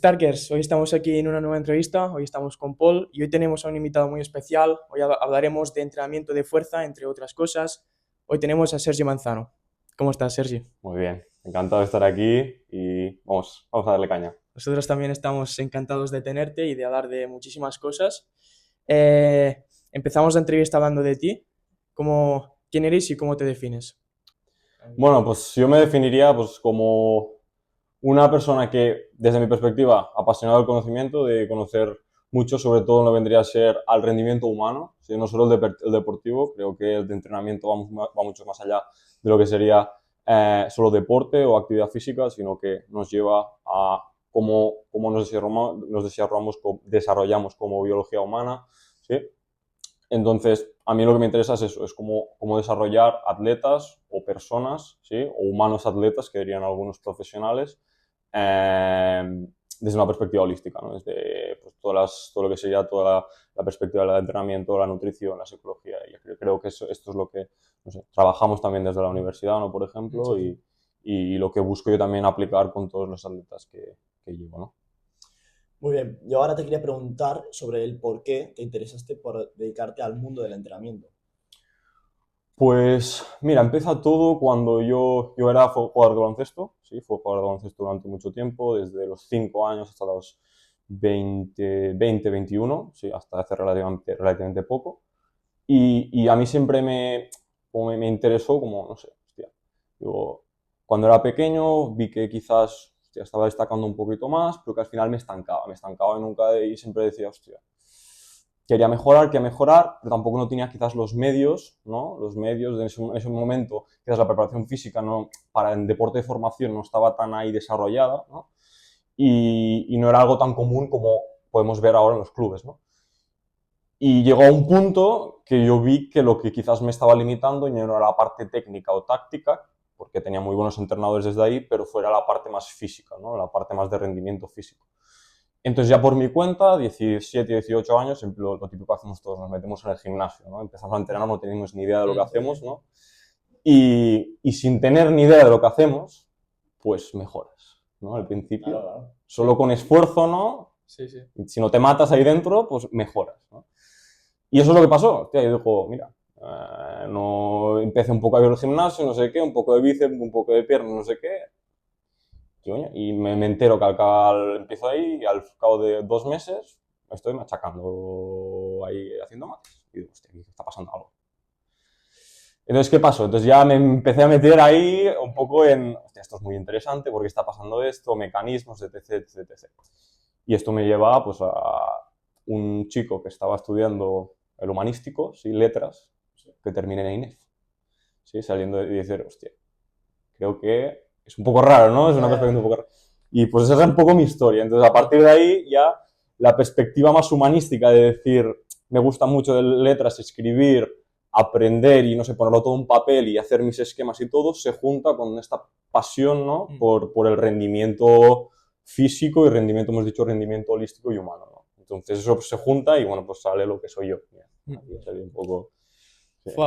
Starkers, hoy estamos aquí en una nueva entrevista, hoy estamos con Paul y hoy tenemos a un invitado muy especial, hoy hablaremos de entrenamiento de fuerza, entre otras cosas. Hoy tenemos a Sergi Manzano. ¿Cómo estás, Sergi? Muy bien, encantado de estar aquí y vamos a darle caña. Nosotros también estamos encantados de tenerte y de hablar de muchísimas cosas. Empezamos la entrevista hablando de ti, quién eres y cómo te defines. Bueno, pues yo me definiría pues, como una persona que, desde mi perspectiva, apasionado del conocimiento, de conocer mucho, sobre todo no vendría a ser al rendimiento humano, ¿sí? No solo el deportivo, creo que el de entrenamiento va mucho más allá de lo que sería solo deporte o actividad física, sino que nos lleva a cómo desarrollamos como biología humana, ¿sí? Entonces, a mí lo que me interesa es eso, es cómo desarrollar atletas o personas, ¿sí? O humanos atletas, que dirían algunos profesionales, eh, desde una perspectiva holística, ¿no? Desde pues, todo lo que sería toda la perspectiva del entrenamiento, la nutrición, la psicología. Y creo que esto es lo que no sé, trabajamos también desde la universidad, ¿no? Por ejemplo, Sí, sí. y lo que busco yo también aplicar con todos los atletas que llevo, ¿no? Muy bien, yo ahora te quería preguntar sobre el por qué te interesaste por dedicarte al mundo del entrenamiento. Pues mira, empieza todo cuando yo era jugador de baloncesto, sí, fue jugador de baloncesto durante mucho tiempo, desde los 5 años hasta los 21, sí, hasta hace relativamente poco. Y a mí siempre como me interesó, como, no sé, hostia, digo, cuando era pequeño vi que quizás hostia, estaba destacando un poquito más, pero que al final me estancaba y y siempre decía, hostia, quería mejorar, pero tampoco no tenía quizás los medios, ¿no? Los medios en ese momento, quizás la preparación física no, para el deporte de formación no estaba tan ahí desarrollada, ¿no? Y no era algo tan común como podemos ver ahora en los clubes, ¿no? Y llegó a un punto que yo vi que lo que quizás me estaba limitando ya no era la parte técnica o táctica, porque tenía muy buenos entrenadores desde ahí, pero fuera la parte más física, ¿no? La parte más de rendimiento físico. Entonces ya por mi cuenta, 17, 18 años, lo típico que hacemos todos, nos metemos en el gimnasio, ¿no? Empezamos a entrenar, no tenemos ni idea de lo que hacemos, ¿no? Y sin tener ni idea de lo que hacemos, pues mejoras, ¿no? Al principio, Claro, claro. solo con esfuerzo, ¿no? Sí, sí. Si no te matas ahí dentro, pues mejoras, ¿no? Y eso es lo que pasó. Hostia, yo digo, mira, no empecé un poco a ir al gimnasio, no sé qué, un poco de bíceps, un poco de piernas, no sé qué. Y me entero que empiezo ahí y al cabo de 2 meses me estoy machacando ahí haciendo mates. Y digo, hostia, ¿qué está pasando algo? Entonces, ¿qué pasó? Entonces ya me empecé a meter ahí un poco en, hostia, esto es muy interesante, ¿por qué está pasando esto? Mecanismos, etc, etc, etc. Y esto me lleva pues, a un chico que estaba estudiando el humanístico, ¿sí? Letras, que terminé en INEF. ¿Sí? Saliendo y decir, hostia, creo que es un poco raro, ¿no? Es una perspectiva un poco rara. Y pues esa es un poco mi historia. Entonces, a partir de ahí, ya la perspectiva más humanística de decir, me gusta mucho de letras, escribir, aprender y, no sé, ponerlo todo en papel y hacer mis esquemas y todo, se junta con esta pasión, ¿no? Por el rendimiento físico y rendimiento, hemos dicho, rendimiento holístico y humano, ¿no? Entonces eso se junta y, bueno, pues sale lo que soy yo. Aquí sale un poco... Sí. Fue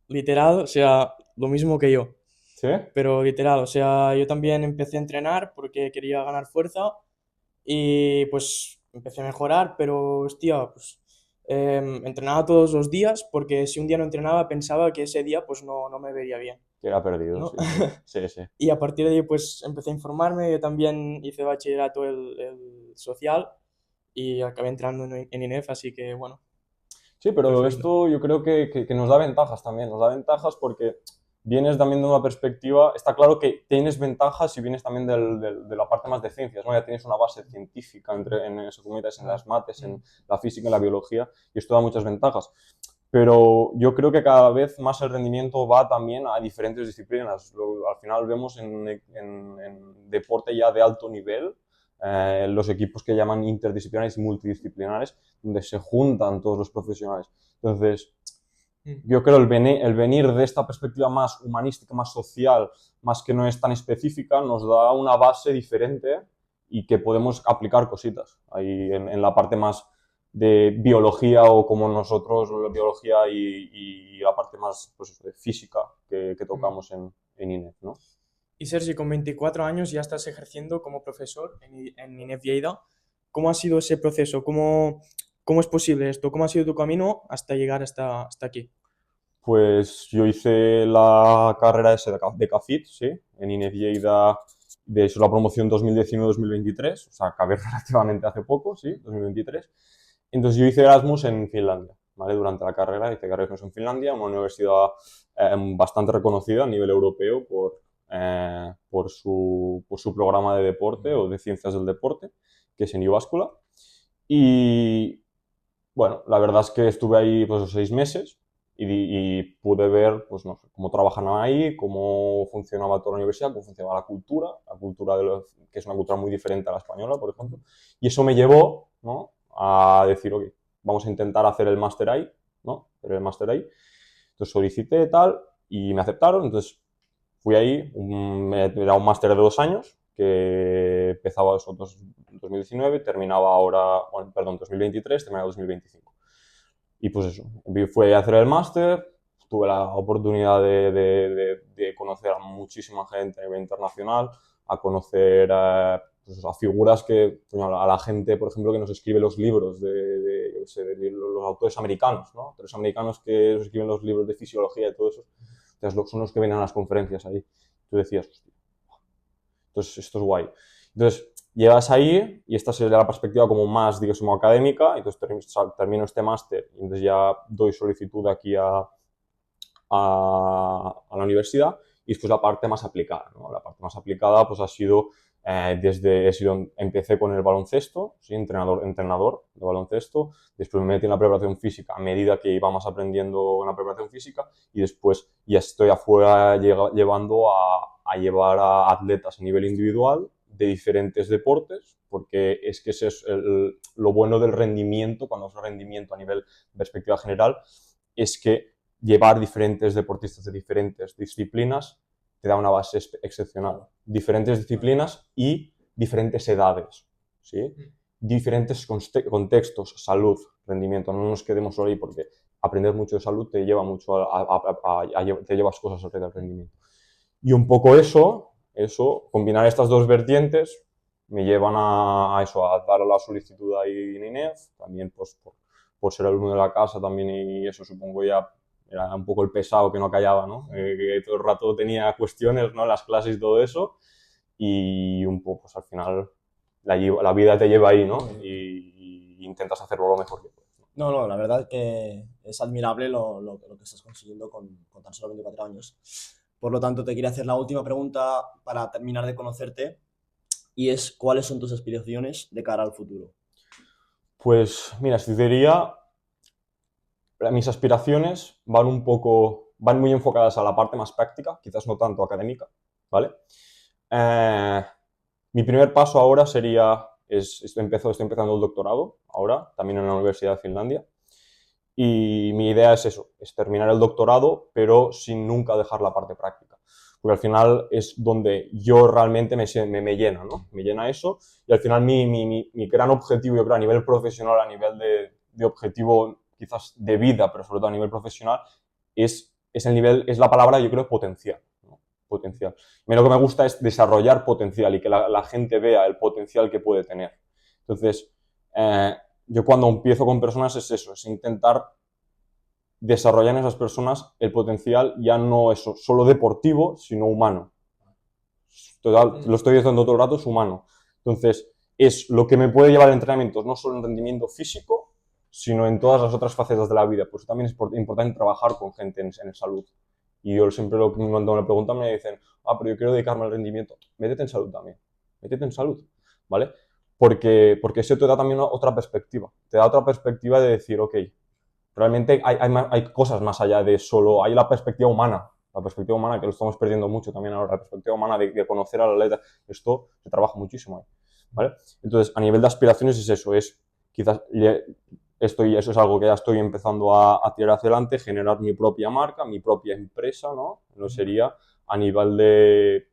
literal, o sea, lo mismo que yo. ¿Sí? Pero literal, o sea, yo también empecé a entrenar porque quería ganar fuerza y pues empecé a mejorar, pero hostia, pues entrenaba todos los días porque si un día no entrenaba pensaba que ese día pues no me vería bien, Que era perdido, ¿no? sí, sí. Sí, sí. Y a partir de ahí pues empecé a informarme, yo también hice bachillerato el social y acabé entrando en INEF, así que bueno, Sí, pero perfecto. esto yo creo que nos da ventajas también. Nos da ventajas porque vienes también de una perspectiva. Está claro que tienes ventajas si vienes también de la parte más de ciencias, ¿no? Ya tienes una base científica en eso que metes en las mates, en la física, en la biología, y esto da muchas ventajas. Pero yo creo que cada vez más el rendimiento va también a diferentes disciplinas. Al final vemos en deporte ya de alto nivel los equipos que llaman interdisciplinares y multidisciplinares, donde se juntan todos los profesionales. Entonces, yo creo el venir de esta perspectiva más humanística, más social, más que no es tan específica, nos da una base diferente y que podemos aplicar cositas ahí en la parte más de biología o como nosotros, la biología y la parte más pues, de física que tocamos en INEF, ¿no? Y Sergi, con 24 años ya estás ejerciendo como profesor en INEF Lleida. ¿Cómo ha sido ese proceso? ¿Cómo es posible esto? ¿Cómo ha sido tu camino hasta llegar hasta aquí? Pues yo hice la carrera esa de CAFIT, sí, en INEF Lleida, de hecho la promoción 2019-2023, o sea, acabé relativamente hace poco, sí, 2023. Entonces yo hice Erasmus en Finlandia, ¿vale? Durante la carrera hice Erasmus en Finlandia, una universidad bastante reconocida a nivel europeo por su programa de deporte o de ciencias del deporte, que es en Jyväskylä. Y bueno, la verdad es que estuve ahí pues 6 meses y pude ver, pues no sé, cómo trabajan ahí, cómo funcionaba toda la universidad, cómo funcionaba la cultura que es una cultura muy diferente a la española, por ejemplo. Y eso me llevó, ¿no?, a decir, ok, vamos a intentar hacer el máster ahí, ¿no? Hacer el máster ahí. Entonces solicité tal y me aceptaron, entonces fui ahí, era un máster de 2 años que empezaba eso, 2019, terminaba ahora, bueno, perdón, 2023, terminaba 2025. Y pues eso, fui a hacer el máster, tuve la oportunidad de conocer a muchísima gente a nivel internacional, a conocer pues a figuras que, bueno, a la gente, por ejemplo, que nos escribe los libros yo qué sé, de los autores americanos, ¿no? Autores americanos que nos escriben los libros de fisiología y todo eso. Entonces, son los que vienen a las conferencias ahí. Tú decías, hostia, entonces esto es guay. Entonces, llegas ahí y esta sería la perspectiva como más, digamos, como académica, entonces termino este máster y entonces ya doy solicitud aquí a la universidad y después la parte más aplicada, ¿no? La parte más aplicada pues ha sido empecé con el baloncesto, ¿sí? Entrenador de baloncesto, después me metí en la preparación física a medida que íbamos aprendiendo en la preparación física y después ya estoy afuera llevando a llevar a atletas a nivel individual de diferentes deportes, porque es que ese es lo bueno del rendimiento, cuando es rendimiento a nivel de perspectiva general, es que llevar diferentes deportistas de diferentes disciplinas te da una base excepcional. Diferentes disciplinas y diferentes edades, ¿sí? Diferentes contextos, salud, rendimiento. No nos quedemos solo ahí porque aprender mucho de salud te lleva mucho te llevas cosas alrededor del rendimiento. Y un poco combinar estas dos vertientes me llevan a eso, a dar la solicitud ahí en INEF, también pues por ser alumno de la casa también y eso supongo ya era un poco el pesado que no callaba, ¿no? Que todo el rato tenía cuestiones, ¿no? Las clases y todo eso y un poco pues al final la vida te lleva ahí, ¿no? Y intentas hacerlo lo mejor que puedes. No, no, la verdad que es admirable lo que estás consiguiendo con tan solo 24 años. Por lo tanto, te quería hacer la última pregunta para terminar de conocerte y es, ¿cuáles son tus aspiraciones de cara al futuro? Pues mira, si te diría, mis aspiraciones van muy enfocadas a la parte más práctica, quizás no tanto académica, ¿vale? Mi primer paso ahora sería, estoy empezando el doctorado ahora, también en la Universidad de Finlandia, y mi idea es eso, es terminar el doctorado, pero sin nunca dejar la parte práctica. Porque al final es donde yo realmente me llena, ¿no? Me llena eso, y al final mi gran objetivo, yo creo, a nivel profesional, a nivel de objetivo quizás de vida, pero sobre todo a nivel profesional, es la palabra, yo creo, potencial, ¿no? Potencial. A mí lo que me gusta es desarrollar potencial y que la gente vea el potencial que puede tener. Entonces, yo cuando empiezo con personas es eso, es intentar desarrollar en esas personas el potencial ya no es solo deportivo, sino humano. Total, lo estoy diciendo todo el rato, es humano. Entonces, es lo que me puede llevar a entrenamientos, no solo en rendimiento físico, sino en todas las otras facetas de la vida. Pues también es importante trabajar con gente en salud. Y yo siempre cuando me preguntan me dicen, pero yo quiero dedicarme al rendimiento. Métete en salud también. Métete en salud, ¿vale? Porque eso te da también otra perspectiva. Te da otra perspectiva de decir, ok, realmente hay cosas más allá de solo, hay la perspectiva humana que lo estamos perdiendo mucho también ahora, la perspectiva humana de conocer al atleta, esto se trabaja muchísimo ahí, ¿vale? Entonces, a nivel de aspiraciones es eso, quizás eso es algo que ya estoy empezando a tirar hacia adelante, generar mi propia marca, mi propia empresa, ¿no? No sería a nivel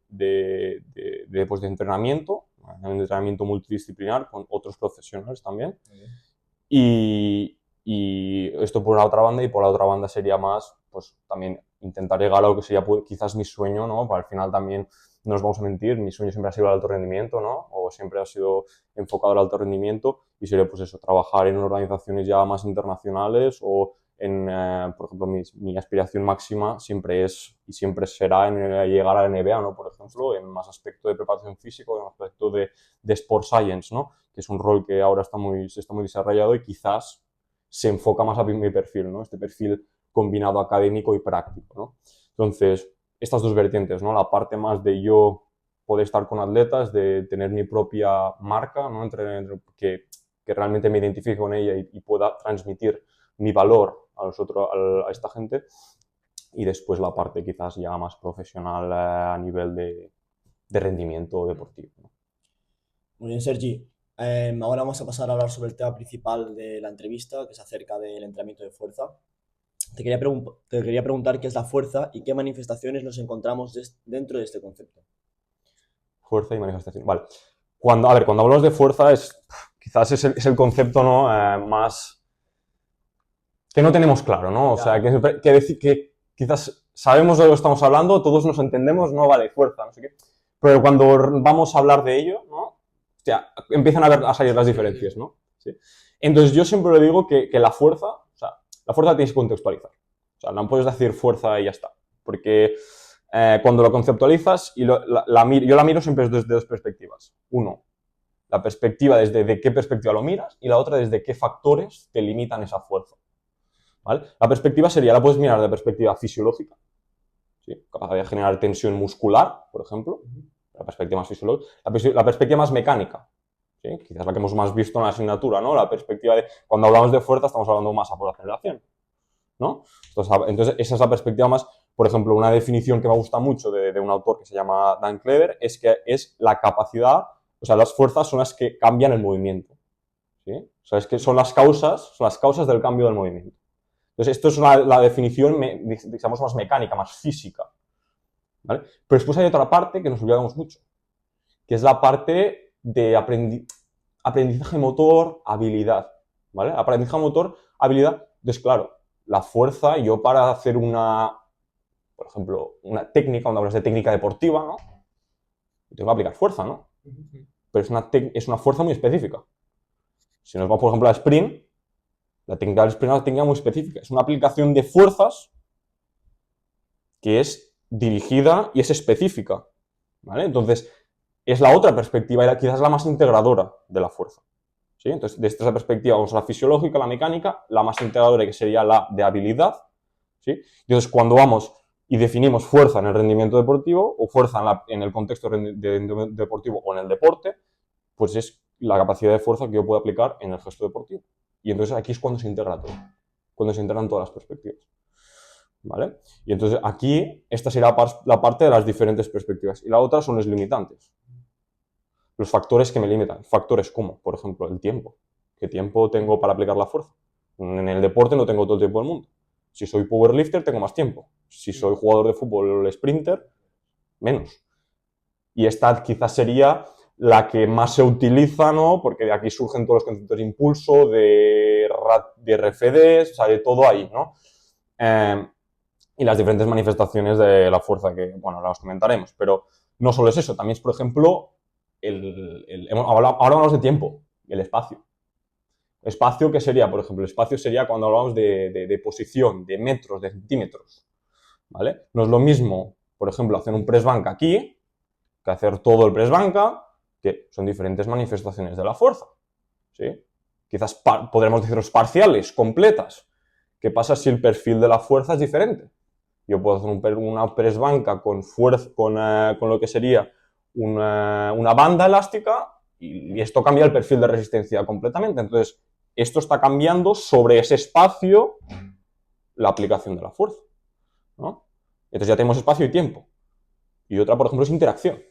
pues de entrenamiento, un entrenamiento multidisciplinar con otros profesionales también. Y esto por la otra banda, y por la otra banda sería más, pues también intentar llegar a lo que sería quizás mi sueño, ¿no? Para al final también no nos vamos a mentir, mi sueño siempre ha sido el alto rendimiento, ¿no? O siempre ha sido enfocado al alto rendimiento y sería pues eso, trabajar en organizaciones ya más internacionales o en, por ejemplo, mi aspiración máxima siempre es y siempre será en llegar a la NBA, ¿no? Por ejemplo, en más aspecto de preparación física, en aspecto de Sport Science, ¿no? Que es un rol que ahora se está muy desarrollado y quizás se enfoca más a mi perfil, ¿no? Este perfil combinado académico y práctico, ¿no? Entonces, estas dos vertientes, ¿no? La parte más de yo poder estar con atletas, de tener mi propia marca, ¿no? Que realmente me identifique con ella y pueda transmitir mi valor a a esta gente. Y después la parte quizás ya más profesional a nivel de rendimiento deportivo, ¿no? Muy bien, Sergi. Ahora vamos a pasar a hablar sobre el tema principal de la entrevista, que es acerca del entrenamiento de fuerza. Te quería preguntar qué es la fuerza y qué manifestaciones nos encontramos dentro de este concepto. Fuerza y manifestación. Vale. Cuando hablamos de fuerza, quizás es el concepto, ¿no? Más que no tenemos claro, ¿no? O sea, que quizás sabemos de lo que estamos hablando, todos nos entendemos, ¿no? Vale, fuerza, no sé qué. Pero cuando vamos a hablar de ello, ¿no? Hostia, empiezan a salir las diferencias, ¿no? ¿Sí? Entonces yo siempre le digo que la fuerza, o sea, la fuerza tienes que contextualizar. O sea, no puedes decir fuerza y ya está. Porque cuando lo conceptualizas, yo la miro siempre desde dos perspectivas. Uno, la perspectiva desde de qué perspectiva lo miras y la otra desde qué factores te limitan esa fuerza. ¿Vale? La perspectiva sería, la puedes mirar de perspectiva fisiológica, ¿sí? Capaz de generar tensión muscular, por ejemplo, la perspectiva más fisiológica, la perspectiva más mecánica, ¿sí? Quizás la que hemos más visto en la asignatura, ¿no? La perspectiva de, cuando hablamos de fuerza estamos hablando de masa por aceleración, ¿no? Entonces, esa es la perspectiva más, por ejemplo, una definición que me gusta mucho de un autor que se llama Dan Clever, es que es la capacidad, o sea, las fuerzas son las que cambian el movimiento, ¿sí? O sea, es que son las causas del cambio del movimiento. Entonces, esto es la definición, digamos, más mecánica, más física, ¿vale? Pero después hay otra parte que nos olvidamos mucho, que es la parte de aprendizaje motor, habilidad, ¿vale? Aprendizaje motor, habilidad. Entonces, claro, la fuerza, yo para hacer por ejemplo, una técnica, cuando hablas de técnica deportiva, ¿no? Tengo que aplicar fuerza, ¿no? Pero es una fuerza muy específica. Si nos vamos, por ejemplo, a sprint, la técnica del sprint es una técnica muy específica. Es una aplicación de fuerzas que es dirigida y es específica, ¿vale? Entonces, es la otra perspectiva y quizás la más integradora de la fuerza, ¿sí? Entonces, desde esa perspectiva vamos a la fisiológica, la mecánica, la más integradora que sería la de habilidad, ¿sí? Entonces, cuando vamos y definimos fuerza en el rendimiento deportivo o fuerza en el contexto deportivo o en el deporte, pues es la capacidad de fuerza que yo puedo aplicar en el gesto deportivo. Y entonces aquí es cuando se integra todo, cuando se integran todas las perspectivas, ¿vale? Y entonces aquí esta será la parte de las diferentes perspectivas. Y la otra son los limitantes, los factores que me limitan. Factores como, por ejemplo, el tiempo. ¿Qué tiempo tengo para aplicar la fuerza? En el deporte no tengo todo el tiempo del mundo. Si soy powerlifter tengo más tiempo. Si soy jugador de fútbol o sprinter, menos. Y esta quizás sería la que más se utiliza, ¿no? Porque de aquí surgen todos los conceptos de impulso, de RFDs, o sea, de todo ahí, ¿no? Y las diferentes manifestaciones de la fuerza que, bueno, ahora las comentaremos. Pero no solo es eso, también es, por ejemplo, ahora hablamos de tiempo, el espacio. Espacio, ¿qué sería? Por ejemplo, el espacio sería cuando hablamos de posición, de metros, de centímetros, ¿vale? No es lo mismo, por ejemplo, hacer un press banca aquí que hacer todo el press banca, que son diferentes manifestaciones de la fuerza, ¿sí? Quizás podremos decirlos parciales, completas. ¿Qué pasa si el perfil de la fuerza es diferente? Yo puedo hacer una press banca con fuerza, con lo que sería una banda elástica y esto cambia el perfil de resistencia completamente. Entonces, esto está cambiando sobre ese espacio la aplicación de la fuerza, ¿no? Entonces ya tenemos espacio y tiempo. Y otra, por ejemplo, es interacción.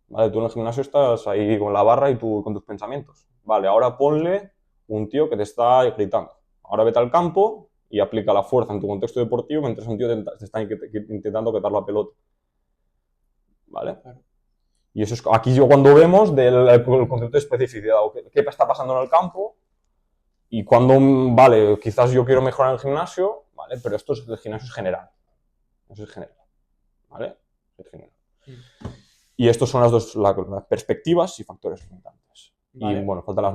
Vale, tú en el gimnasio estás ahí con la barra y tú con tus pensamientos. Vale, ahora ponle un tío que te está gritando. Ahora vete al campo y aplica la fuerza en tu contexto deportivo mientras un tío te está intentando quitar la pelota. ¿Vale? Y eso es aquí yo cuando vemos del concepto de especificidad. ¿Qué está pasando en el campo? Y cuando, vale, quizás yo quiero mejorar en el gimnasio, ¿vale? Pero el gimnasio es general. Eso es general. ¿Vale? Es general. Y estos son las perspectivas y factores limitantes. Vale. Y bueno, faltan las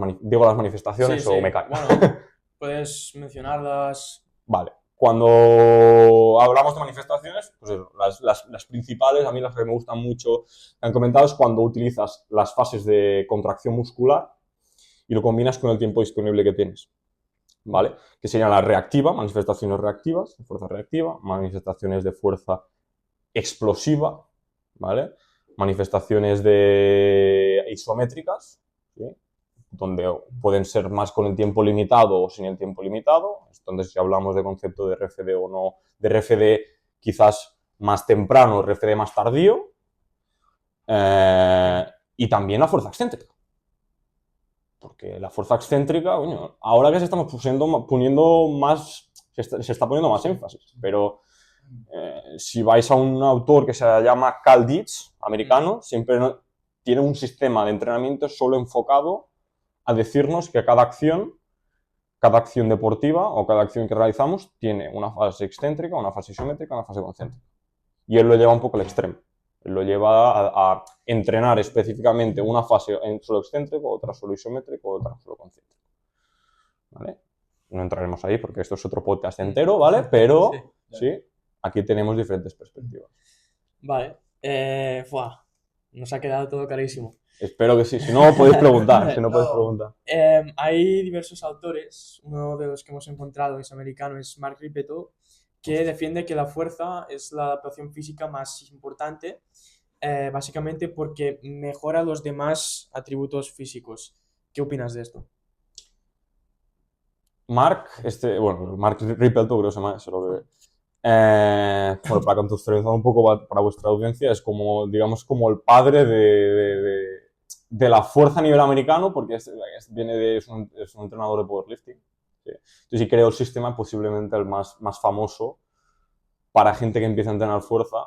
manifestaciones Sí, o sí. mecánicas. Bueno, puedes mencionarlas. Vale. Cuando hablamos de manifestaciones, pues eso, las principales, a mí las que me gustan mucho, que han comentado, es cuando utilizas las fases de contracción muscular y lo combinas con el tiempo disponible que tienes. ¿Vale? Que sería la reactiva, manifestaciones reactivas, de fuerza reactiva, manifestaciones de fuerza explosiva, ¿vale? Manifestaciones de isométricas, ¿sí? Donde pueden ser más con el tiempo limitado o sin el tiempo limitado. Entonces, si hablamos de concepto de RFD o no, de RFD quizás más temprano, RFD más tardío, y también la fuerza excéntrica. Porque la fuerza excéntrica, coño, ahora que se estamos poniendo más, se está poniendo más énfasis, pero si vais a un autor que se llama Cal Dietz, americano, siempre tiene un sistema de entrenamiento solo enfocado a decirnos que cada acción deportiva o cada acción que realizamos tiene una fase excéntrica, una fase isométrica, una fase concéntrica. Y él lo lleva un poco al extremo. Él lo lleva a entrenar específicamente una fase en solo excéntrico, otra solo isométrico, otra solo concéntrico. ¿Vale? No entraremos ahí porque esto es otro podcast entero, ¿vale? Pero sí, aquí tenemos diferentes perspectivas. Vale. Nos ha quedado todo clarísimo. Espero que sí. Si no, podéis preguntar. Si no, podéis preguntar. Hay diversos autores. Uno de los que hemos encontrado es americano, es Mark Rippetoe, que defiende que la fuerza es la adaptación física más importante, básicamente porque mejora los demás atributos físicos. ¿Qué opinas de esto? Mark Rippetoe, creo que se llama, bueno, para contextualizar un poco para vuestra audiencia, es como, digamos, como el padre de la fuerza a nivel americano, porque es un entrenador de powerlifting. ¿Sí? Entonces, sí creo el sistema posiblemente el más famoso para gente que empieza a entrenar fuerza,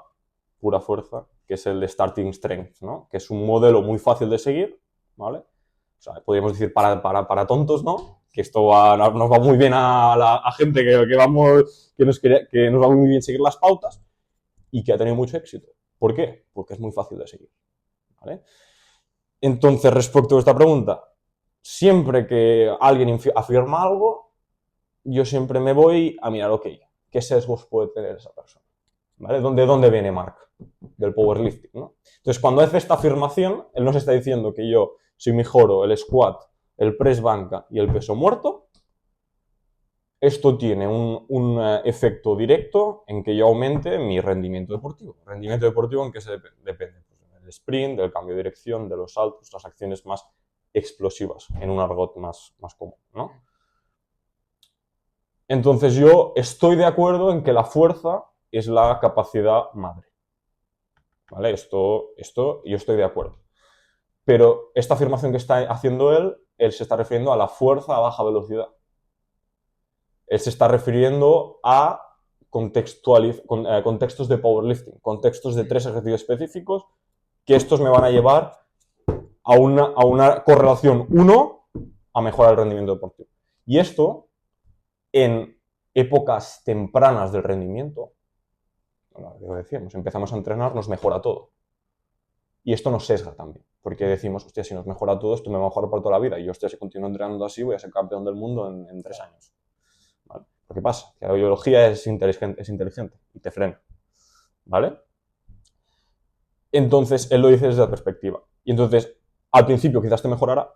pura fuerza, que es el de Starting Strength, ¿no? Que es un modelo muy fácil de seguir, ¿vale? O sea, podríamos decir para tontos, ¿no? Que esto nos va muy bien a gente que nos va muy bien seguir las pautas y que ha tenido mucho éxito. ¿Por qué? Porque es muy fácil de seguir, ¿vale? Entonces, respecto a esta pregunta, siempre que alguien afirma algo, yo siempre me voy a mirar, ok, ¿qué sesgos puede tener esa persona? ¿Vale? ¿De dónde viene Mark? Del powerlifting, ¿no? Entonces, cuando hace esta afirmación, él nos está diciendo que yo, si mejoro el squat, el press banca y el peso muerto, esto tiene un efecto directo en que yo aumente mi rendimiento deportivo. ¿Rendimiento deportivo en qué se depende? Pues del sprint, del cambio de dirección, de los saltos, las acciones más explosivas, en un argot más común, ¿no? Entonces yo estoy de acuerdo en que la fuerza es la capacidad madre. ¿Vale? Esto yo estoy de acuerdo. Pero esta afirmación que está haciendo él se está refiriendo a la fuerza a baja velocidad. Él se está refiriendo a contextos de powerlifting, contextos de 3 ejercicios específicos, que estos me van a llevar a una correlación 1 a mejorar el rendimiento deportivo. Y esto, en épocas tempranas del rendimiento, lo decíamos, empezamos a entrenar, nos mejora todo. Y esto nos sesga también, porque decimos, hostia, si nos mejora todo, esto me va a mejorar por toda la vida. Y yo, hostia, si continúo entrenando así, voy a ser campeón del mundo en 3 años. ¿Vale? ¿Qué pasa? Que la biología es inteligente y te frena. ¿Vale? Entonces, él lo dice desde la perspectiva. Y entonces, al principio quizás te mejorará,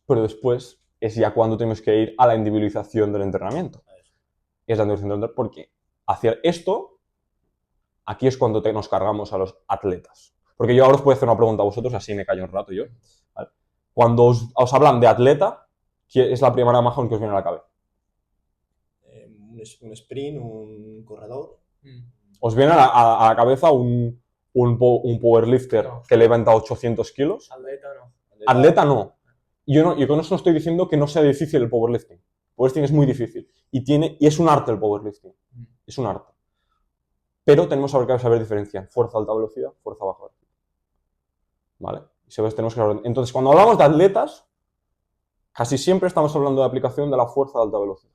pero después es ya cuando tenemos que ir a la individualización del entrenamiento. Es la individualización del porque hacer esto, aquí es cuando nos cargamos a los atletas. Porque yo ahora os puedo hacer una pregunta a vosotros, así me callo un rato yo. ¿Vale? Cuando os hablan de atleta, ¿qué es la primera imagen que os viene a la cabeza? Un sprint, un corredor. ¿Os viene a la cabeza un powerlifter que levanta 800 kilos? Atleta no. Atleta no. Yo con eso no estoy diciendo que no sea difícil el powerlifting. El powerlifting es muy difícil. Y es un arte el powerlifting. Es un arte. Pero tenemos que saber diferenciar fuerza a alta velocidad, fuerza a baja velocidad. ¿Vale? Tenemos que saber. Entonces, cuando hablamos de atletas, casi siempre estamos hablando de aplicación de la fuerza de alta velocidad.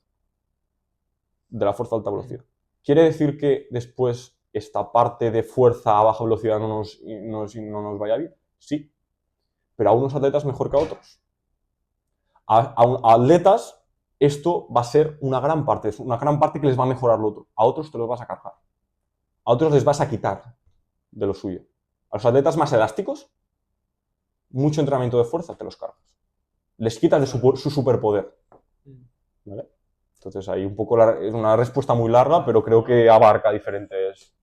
De la fuerza de alta velocidad. ¿Quiere decir que después esta parte de fuerza a baja velocidad no nos vaya bien? Sí, pero a unos atletas mejor que a otros. A atletas esto va a ser una gran parte que les va a mejorar lo otro. A otros te los vas a cargar. A otros les vas a quitar de lo suyo. A los atletas más elásticos, mucho entrenamiento de fuerza te los cargas. Les quitas de su superpoder. ¿Vale? Entonces ahí un poco es una respuesta muy larga, pero creo que abarca diferentes...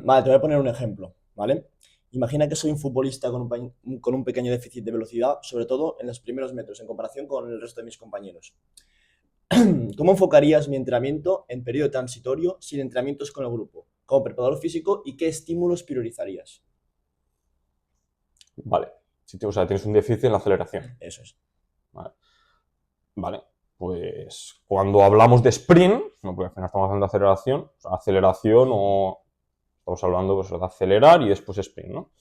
Vale, te voy a poner un ejemplo, ¿vale? Imagina que soy un futbolista con un pequeño déficit de velocidad, sobre todo en los primeros metros, en comparación con el resto de mis compañeros. ¿Cómo enfocarías mi entrenamiento en periodo transitorio sin entrenamientos con el grupo, como preparador físico, y qué estímulos priorizarías? Vale, o sea, tienes un déficit en la aceleración. Eso es. Vale, pues cuando hablamos de sprint, no, porque al final estamos hablando de aceleración o estamos hablando pues, de acelerar y después sprint, ¿no?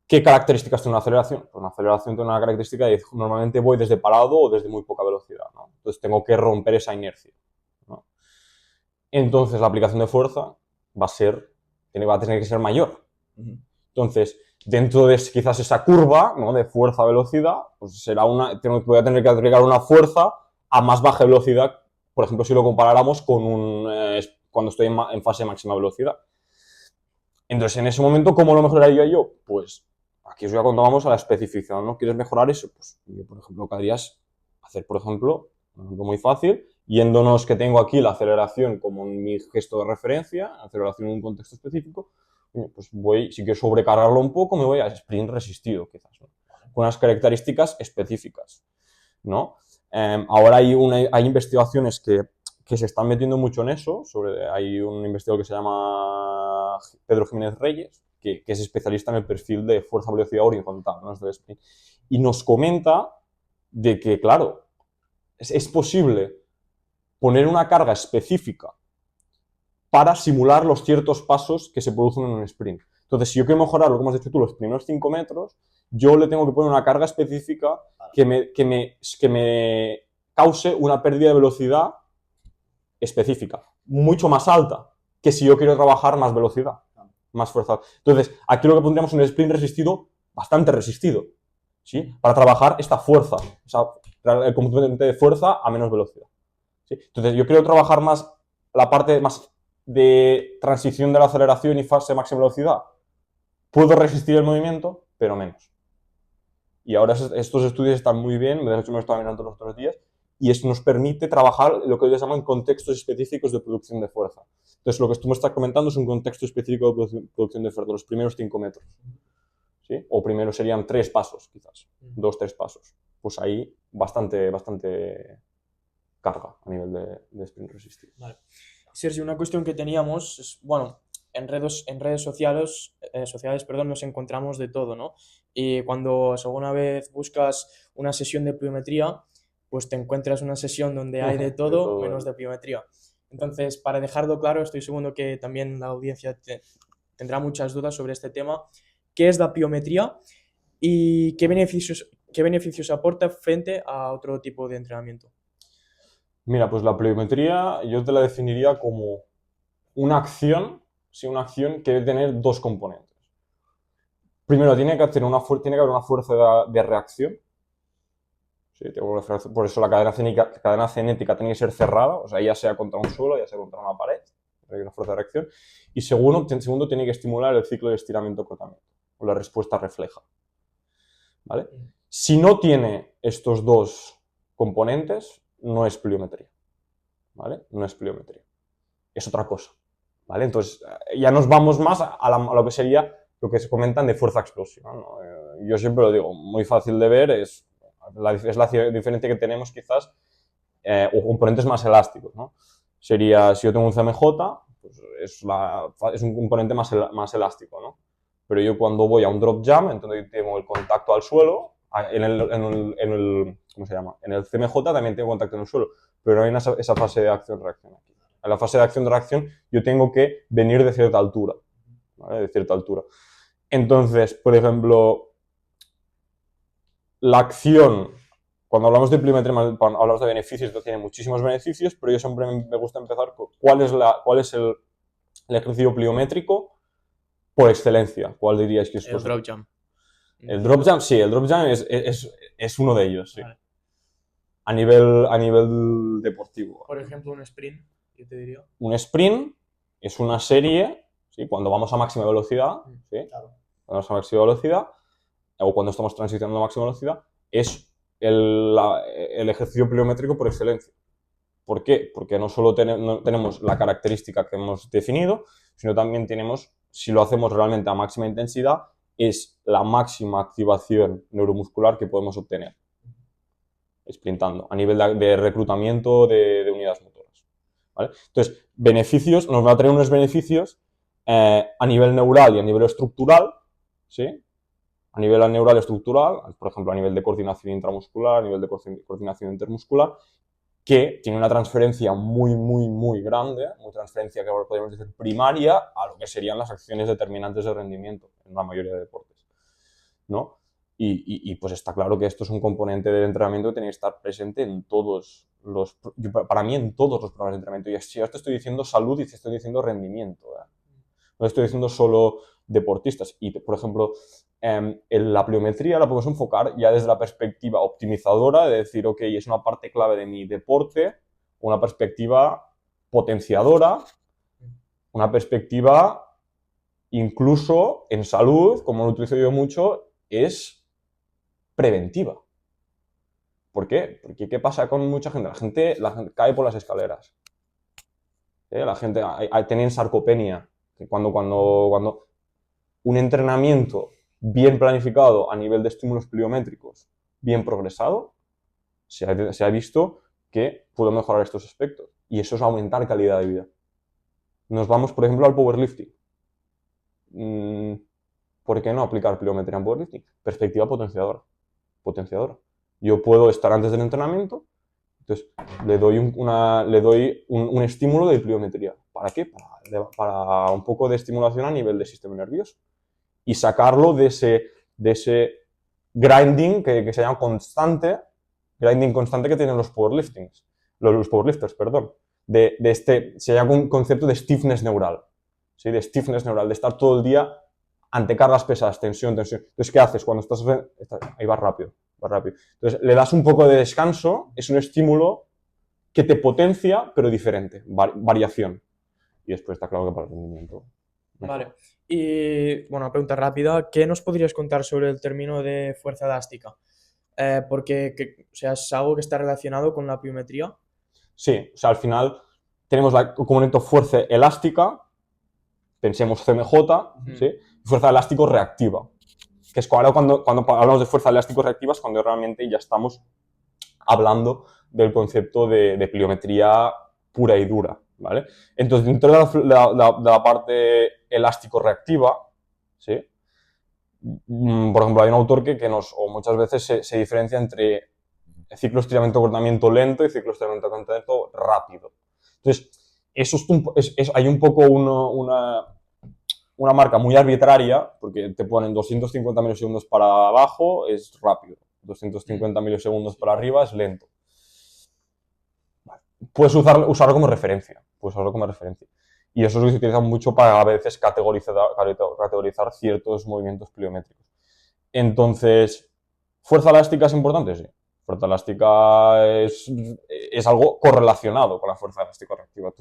¿Qué características tiene una aceleración? Pues una aceleración tiene una característica de que normalmente voy desde parado o desde muy poca velocidad, ¿no? Entonces tengo que romper esa inercia, ¿no? Entonces la aplicación de fuerza va a tener que ser mayor. Entonces, dentro de quizás esa curva, ¿no?, de fuerza-velocidad, pues voy a tener que aplicar una fuerza a más baja velocidad, por ejemplo, si lo comparáramos con cuando estoy en fase de máxima velocidad. Entonces, en ese momento, ¿cómo lo mejoraría yo? Pues aquí os voy a contar, vamos a la especificidad, ¿no? ¿Quieres mejorar eso? Pues yo, por ejemplo, lo que haría es hacer, por ejemplo, un ejemplo muy fácil, yéndonos que tengo aquí la aceleración como mi gesto de referencia, aceleración en un contexto específico, pues si quiero sobrecargarlo un poco, me voy a sprint resistido, quizás, ¿no? Con unas características específicas, ¿no? Ahora hay investigaciones que se están metiendo mucho en eso. Hay un investigador que se llama Pedro Jiménez Reyes, que es especialista en el perfil de fuerza-velocidad horizontal, ¿no? Del sprint, y nos comenta de que, claro, es posible poner una carga específica para simular los ciertos pasos que se producen en un sprint. Entonces, si yo quiero mejorar lo que hemos dicho tú, los primeros 5 metros, yo le tengo que poner una carga específica que me cause una pérdida de velocidad específica, mucho más alta que si yo quiero trabajar más velocidad, más fuerza. Entonces, aquí lo que pondríamos es un sprint resistido, bastante resistido, ¿sí? Para trabajar esta fuerza, el componente de fuerza a menos velocidad, ¿sí? Entonces, yo quiero trabajar más la parte más de transición de la aceleración y fase de máxima velocidad. Puedo resistir el movimiento, pero menos. Y ahora estos estudios están muy bien, de hecho me lo estaba mirando los otros días, y eso nos permite trabajar lo que ellos llaman contextos específicos de producción de fuerza. Entonces, lo que tú me estás comentando es un contexto específico de producción de fuerza, los primeros 5 metros. ¿Sí? O primero serían 3 pasos, quizás. 2, 3 pasos. Pues ahí bastante carga a nivel de sprint resistido. Vale. Sergio, una cuestión que teníamos es, bueno, en redes sociales, nos encontramos de todo, ¿no? Y cuando alguna vez buscas una sesión de pliometría, pues te encuentras una sesión donde hay de todo menos de pliometría. Entonces, para dejarlo claro, estoy seguro que también la audiencia tendrá muchas dudas sobre este tema. ¿Qué es la pliometría y qué beneficios aporta frente a otro tipo de entrenamiento? Mira, pues la pliometría yo te la definiría como una acción que debe tener 2 componentes. Primero, tiene que haber una fuerza de reacción. ¿Sí? Por eso la cadena cinética tiene que ser cerrada, o sea, ya sea contra un suelo, ya sea contra una pared, hay una fuerza de reacción. Y segundo, tiene que estimular el ciclo de estiramiento-acotamiento, o la respuesta refleja. ¿Vale? Si no tiene estos 2 componentes, no es pliometría. ¿Vale? No es pliometría. Es otra cosa. ¿Vale? Entonces, ya nos vamos más a lo que sería lo que se comentan de fuerza explosiva, ¿no? Yo siempre lo digo, muy fácil de ver, es la diferencia que tenemos quizás, o componentes más elásticos, ¿no? Sería, si yo tengo un CMJ, pues es un componente más elástico, ¿no? Pero yo cuando voy a un drop jump, entonces tengo el contacto al suelo, ¿cómo se llama? En el CMJ también tengo contacto en el suelo, pero no hay esa fase de acción-reacción aquí. En la fase de acción-reacción yo tengo que venir de cierta altura, ¿vale? De cierta altura. Entonces, por ejemplo, la acción cuando hablamos de pliometría, cuando hablamos de beneficios, esto tiene muchísimos beneficios, pero yo siempre me gusta empezar con cuál es el ejercicio pliométrico por excelencia. ¿Cuál diríais que es El drop jump. El drop jump, sí, el drop jump es uno de ellos, sí. Vale. A nivel deportivo. Por ejemplo, un sprint, yo te diría. Un sprint es una serie, ¿sí? Cuando vamos a máxima velocidad, ¿sí? Claro. Cuando vamos a máxima velocidad, o cuando estamos transicionando a máxima velocidad, es el ejercicio pliométrico por excelencia. ¿Por qué? Porque no solo tenemos la característica que hemos definido, sino también tenemos, si lo hacemos realmente a máxima intensidad, es la máxima activación neuromuscular que podemos obtener sprintando, a nivel de reclutamiento de unidades motoras. ¿Vale? Entonces, beneficios, nos va a traer unos beneficios a nivel neural y a nivel estructural, ¿sí? A nivel neural y estructural, por ejemplo, a nivel de coordinación intramuscular, a nivel de coordinación intermuscular, que tiene una transferencia muy grande, una transferencia que ahora podemos decir primaria, a lo que serían las acciones determinantes de rendimiento en la mayoría de deportes, ¿no? Y pues está claro que esto es un componente del entrenamiento que tiene que estar presente en todos para mí en todos los programas de entrenamiento. Y si yo te estoy diciendo salud y te estoy diciendo rendimiento, ¿eh? No estoy diciendo solo deportistas. Y, por ejemplo, la pliometría la podemos enfocar ya desde la perspectiva optimizadora, de decir, ok, es una parte clave de mi deporte, una perspectiva potenciadora, una perspectiva incluso en salud, como lo utilizo yo mucho, es preventiva. ¿Por qué? Porque ¿qué pasa con mucha gente? La gente cae por las escaleras. La gente tiene sarcopenia, que cuando un entrenamiento bien planificado a nivel de estímulos pliométricos, bien progresado, se ha visto que puede mejorar estos aspectos. Y eso es aumentar calidad de vida. Nos vamos, por ejemplo, al powerlifting. ¿Por qué no aplicar pliometría en powerlifting? Perspectiva potenciadora. Yo puedo estar antes del entrenamiento, entonces le doy un estímulo de pliometría. ¿Para qué? Para un poco de estimulación a nivel del sistema nervioso. Y sacarlo de ese grinding que se llama grinding constante que tienen los powerlifters, perdón. Se llama un concepto de stiffness neural. ¿Sí? De stiffness neural, de estar todo el día ante cargas pesadas, tensión. Entonces, ¿qué haces? Cuando ahí vas rápido. Entonces, le das un poco de descanso, es un estímulo que te potencia, pero diferente, variación. Y después está claro que para el rendimiento. Vale. Y, bueno, una pregunta rápida. ¿Qué nos podrías contar sobre el término de fuerza elástica? Porque o sea, es algo que está relacionado con la pliometría. Sí, o sea, al final tenemos la componente fuerza elástica, pensemos CMJ, ¿sí? Fuerza elástico reactiva, que es cuando hablamos de fuerza elástico reactiva es cuando realmente ya estamos hablando del concepto de pliometría pura y dura, ¿vale? Entonces, dentro de la parte elástico-reactiva, ¿sí? Por ejemplo, hay un autor que muchas veces se diferencia entre ciclo estiramiento-cortamiento lento y ciclo estiramiento-cortamiento rápido. Entonces, hay un poco una marca muy arbitraria, porque te ponen 250 milisegundos para abajo, es rápido. 250 milisegundos para arriba es lento. Puedes usarlo como referencia. Y eso se utiliza mucho para a veces categorizar ciertos movimientos pliométricos. Entonces, ¿fuerza elástica es importante? Sí. Fuerza elástica es algo correlacionado con la fuerza elástica reactiva.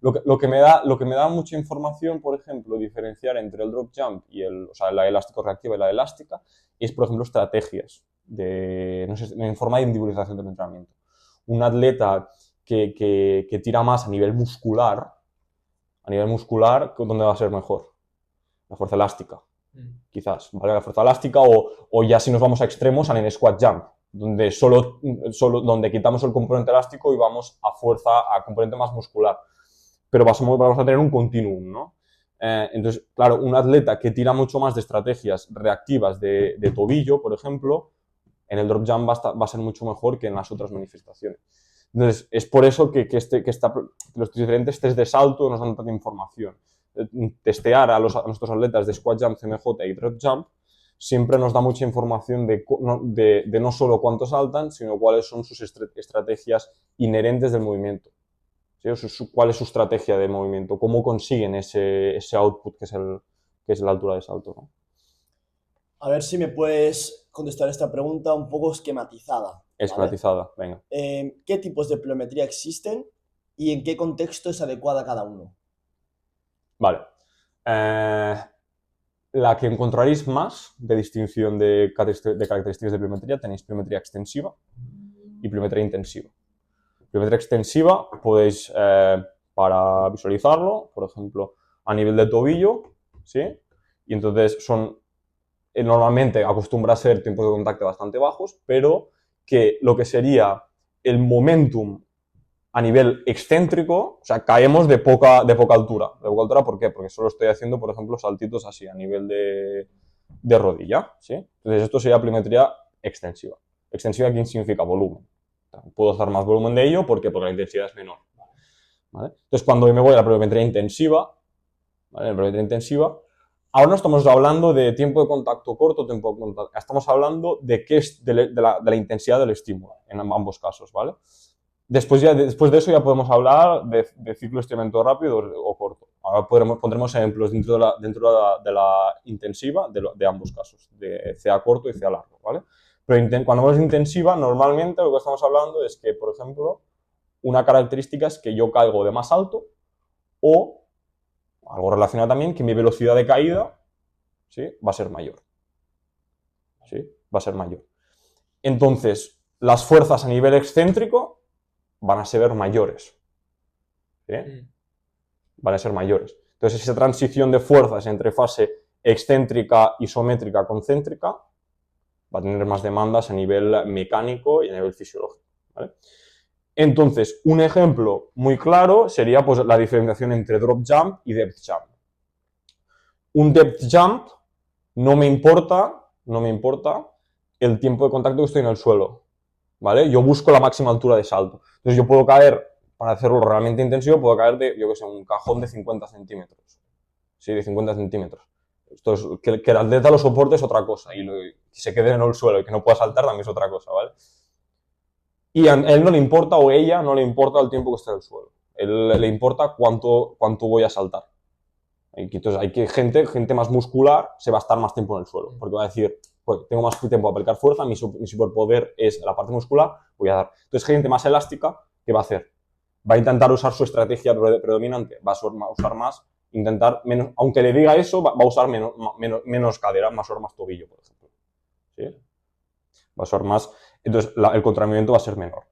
Lo que me da mucha información, por ejemplo, diferenciar entre el drop jump y la elástico reactiva y la elástica, es, por ejemplo, estrategias en forma de individualización del entrenamiento. Un atleta que tira más a nivel muscular, ¿dónde va a ser mejor? La fuerza elástica, quizás, ¿vale? La fuerza elástica o ya si nos vamos a extremos, en el squat jump, donde donde quitamos el componente elástico y vamos a componente más muscular. Pero vamos a tener un continuum, ¿no? Entonces, claro, un atleta que tira mucho más de estrategias reactivas de tobillo, por ejemplo, en el drop jump va a ser mucho mejor que en las otras manifestaciones. Entonces, es por eso que los diferentes test de salto nos dan tanta información. Testear a nuestros atletas de squat jump, CMJ y drop jump siempre nos da mucha información de no solo cuánto saltan, sino cuáles son sus estrategias inherentes del movimiento. ¿Sí? O sea, cuál es su estrategia de movimiento, cómo consiguen ese output que es la altura de salto, ¿no? A ver si me puedes contestar esta pregunta un poco esquematizada, ¿vale? Esquematizada, venga. ¿Qué tipos de pliometría existen y en qué contexto es adecuada cada uno? Vale. La que encontraréis más de distinción de características de pliometría, tenéis pliometría extensiva y pliometría intensiva. Pliometría extensiva podéis, para visualizarlo, por ejemplo, a nivel de tobillo, ¿sí? Y entonces normalmente acostumbra a ser tiempos de contacto bastante bajos, pero que lo que sería el momentum a nivel excéntrico, o sea, caemos de poca altura. ¿De poca altura por qué? Porque solo estoy haciendo, por ejemplo, saltitos así, a nivel de rodilla, ¿sí? Entonces esto sería pliometría extensiva. Extensiva aquí significa volumen. Puedo hacer más volumen de ello porque la intensidad es menor, ¿vale? Entonces cuando me voy a la pliometría intensiva, ¿vale? La pliometría intensiva, ahora no estamos hablando de tiempo de contacto corto, tiempo de contacto, estamos hablando de la intensidad del estímulo en ambos casos, ¿vale? Después de eso ya podemos hablar de ciclo de estiramiento rápido o corto. Ahora pondremos ejemplos dentro de la intensiva de ambos casos, de CA corto y CA largo, ¿vale? Pero cuando hablamos de intensiva, normalmente lo que estamos hablando es que, por ejemplo, una característica es que yo caigo de más alto o, algo relacionado también, que mi velocidad de caída, ¿sí?, va a ser mayor. ¿Sí? Va a ser mayor. Entonces, las fuerzas a nivel excéntrico van a ser mayores. ¿Sí? Van a ser mayores. Entonces, esa transición de fuerzas entre fase excéntrica, isométrica, concéntrica, va a tener más demandas a nivel mecánico y a nivel fisiológico, ¿vale? Entonces, un ejemplo muy claro sería pues, la diferenciación entre drop jump y depth jump. Un depth jump no me importa el tiempo de contacto que estoy en el suelo, ¿vale? Yo busco la máxima altura de salto. Entonces yo puedo caer, para hacerlo realmente intensivo, puedo caer de, yo qué sé, un cajón de 50 centímetros. Sí, de 50 centímetros. Esto es, que el atleta lo soporte es otra cosa, y que se quede en el suelo y que no pueda saltar también es otra cosa, ¿vale? Y a él no le importa, o ella no le importa el tiempo que esté en el suelo. Le importa cuánto voy a saltar. Entonces hay que gente más muscular se va a estar más tiempo en el suelo, porque va a decir, pues tengo más tiempo a aplicar fuerza, mi superpoder es la parte muscular, voy a dar. Entonces gente más elástica, ¿qué va a hacer? Va a intentar usar su estrategia predominante, va a usar más, intentar menos, aunque le diga eso, va a usar menos cadera, va a usar más tobillo, por ejemplo. ¿Sí? Va a usar más, entonces el contramovimiento va a ser menor.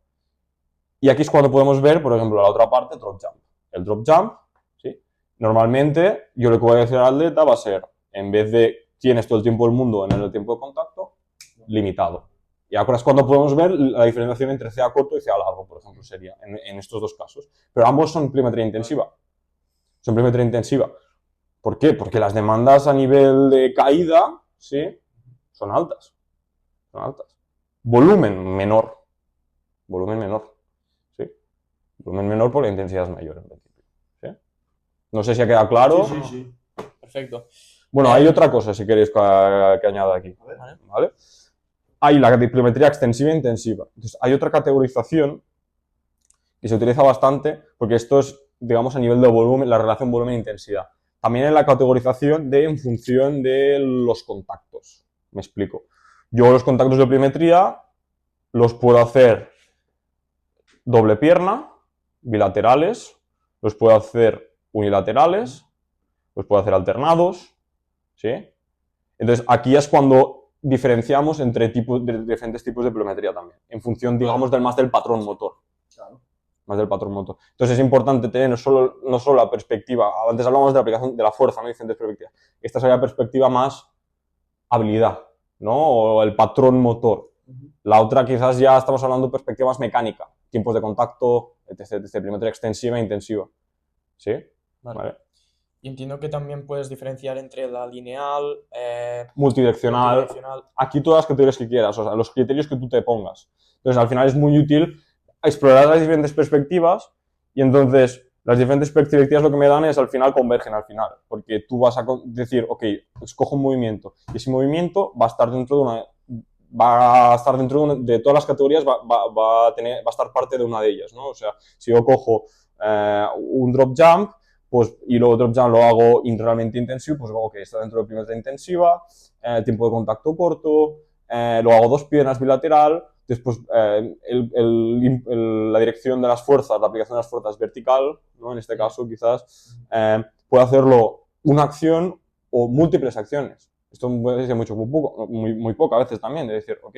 Y aquí es cuando podemos ver, por ejemplo, la otra parte, drop jump. El drop jump, ¿sí? Normalmente, yo lo que voy a decir al atleta va a ser, en vez de tienes todo el tiempo del mundo en el tiempo de contacto, limitado. Y ahora es cuando podemos ver la diferenciación entre CA corto y CA largo, por ejemplo, sería en estos dos casos. Pero ambos son pliometría intensiva. Son pliometría intensiva. ¿Por qué? Porque las demandas a nivel de caída, ¿sí?, son altas. Son altas. Volumen menor. Volumen menor. ¿Sí? Volumen menor porque la intensidad es mayor, en principio. ¿Sí? No sé si ha quedado claro. Sí. Perfecto. Bueno, hay otra cosa, si queréis, que añada aquí. ¿Vale? Hay la pliometría extensiva e intensiva. Entonces, hay otra categorización que se utiliza bastante, porque esto es, digamos, a nivel de volumen, la relación volumen-intensidad. También en la categorización en función de los contactos. Me explico. Yo los contactos de pliometría los puedo hacer doble pierna, bilaterales, los puedo hacer unilaterales, los puedo hacer alternados, ¿sí? Entonces, aquí es cuando diferenciamos entre diferentes tipos de pliometría también, en función, digamos, del patrón motor. Claro. Más del patrón motor. Entonces, es importante tener no solo la perspectiva, antes hablamos de la aplicación de la fuerza, ¿no?, diferentes perspectivas. Esta sería la perspectiva más habilidad, ¿no?, o el patrón motor. La otra quizás ya estamos hablando de perspectiva más mecánica, tiempos de contacto, etc. Pliometría extensiva e intensiva. ¿Sí? Vale. Y entiendo que también puedes diferenciar entre la lineal, multidireccional. Aquí todas las categorías que quieras, o sea, los criterios que tú te pongas. Entonces, al final es muy útil explorar las diferentes perspectivas y entonces Las diferentes perspectivas lo que me dan es al final convergen al final, porque tú vas a decir, ok, escojo un movimiento y ese movimiento va a estar dentro de de todas las categorías, va a estar parte de una de ellas, ¿no? O sea, si yo cojo un drop jump, pues, y luego drop jump lo hago realmente intensivo, pues ok, está dentro de pliometría intensiva, tiempo de contacto corto, lo hago 2 piernas bilateral, después la dirección de las fuerzas, la aplicación de las fuerzas vertical, ¿no? En este caso quizás puedo hacerlo una acción o múltiples acciones. Esto puede ser muy poco a veces también, de decir, ok,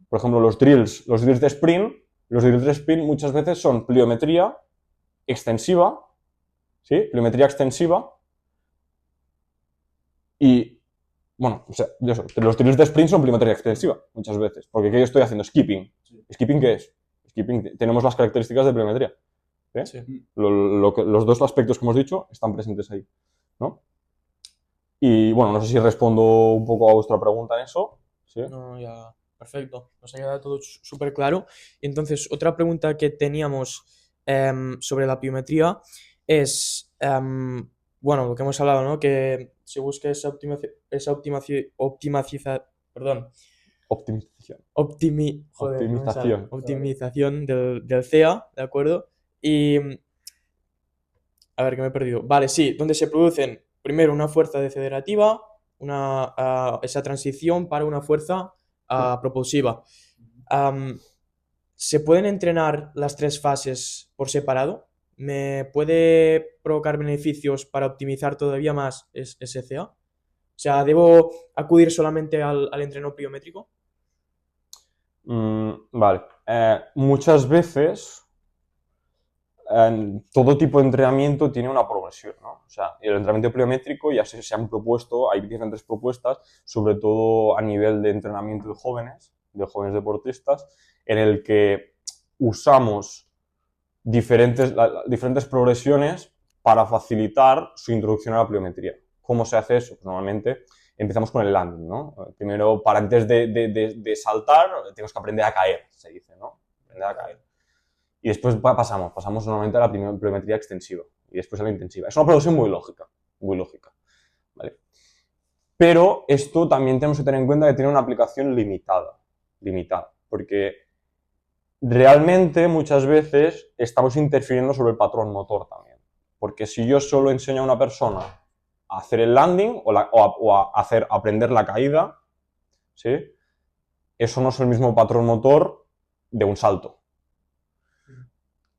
por ejemplo, los drills de sprint muchas veces son pliometría extensiva, ¿sí? Pliometría extensiva y, bueno, o sea, los drills de sprint son pliometría extensiva muchas veces, porque ¿qué yo estoy haciendo? Skipping. ¿Skipping qué es? Skipping, tenemos las características de pliometría. ¿Sí? Sí. Los dos aspectos que hemos dicho están presentes ahí, ¿no? Y bueno, no sé si respondo un poco a vuestra pregunta en eso. ¿Sí? No, ya, perfecto. Nos ha quedado todo súper claro. Y entonces, otra pregunta que teníamos sobre la pliometría es, bueno, lo que hemos hablado, ¿no? Que se busca esa perdón, Optimización. joder, no me sale. Optimización. Optimización del CEA, ¿de acuerdo? Y, a ver, que me he perdido. Vale, sí, donde se producen primero una fuerza decelerativa, esa transición para una fuerza propulsiva. Am, ¿Se pueden entrenar las 3 fases por separado? ¿Me puede provocar beneficios para optimizar todavía más ese CA? O sea, ¿debo acudir solamente al entreno pliométrico? Vale. Muchas veces todo tipo de entrenamiento tiene una progresión, ¿no? O sea, el entrenamiento pliométrico ya se han propuesto, hay diferentes propuestas, sobre todo a nivel de entrenamiento de jóvenes deportistas, en el que usamos diferentes progresiones para facilitar su introducción a la pliometría. ¿Cómo se hace eso? Pues normalmente empezamos con el landing, ¿no? Primero, para antes de saltar, tenemos que aprender a caer, se dice, ¿no? Aprender a caer. Y después pasamos normalmente a la pliometría extensiva y después a la intensiva. Es una progresión muy lógica, ¿vale? Pero esto también tenemos que tener en cuenta que tiene una aplicación limitada, porque realmente muchas veces estamos interfiriendo sobre el patrón motor también. Porque si yo solo enseño a una persona a hacer el landing o a aprender la caída, ¿sí? Eso no es el mismo patrón motor de un salto.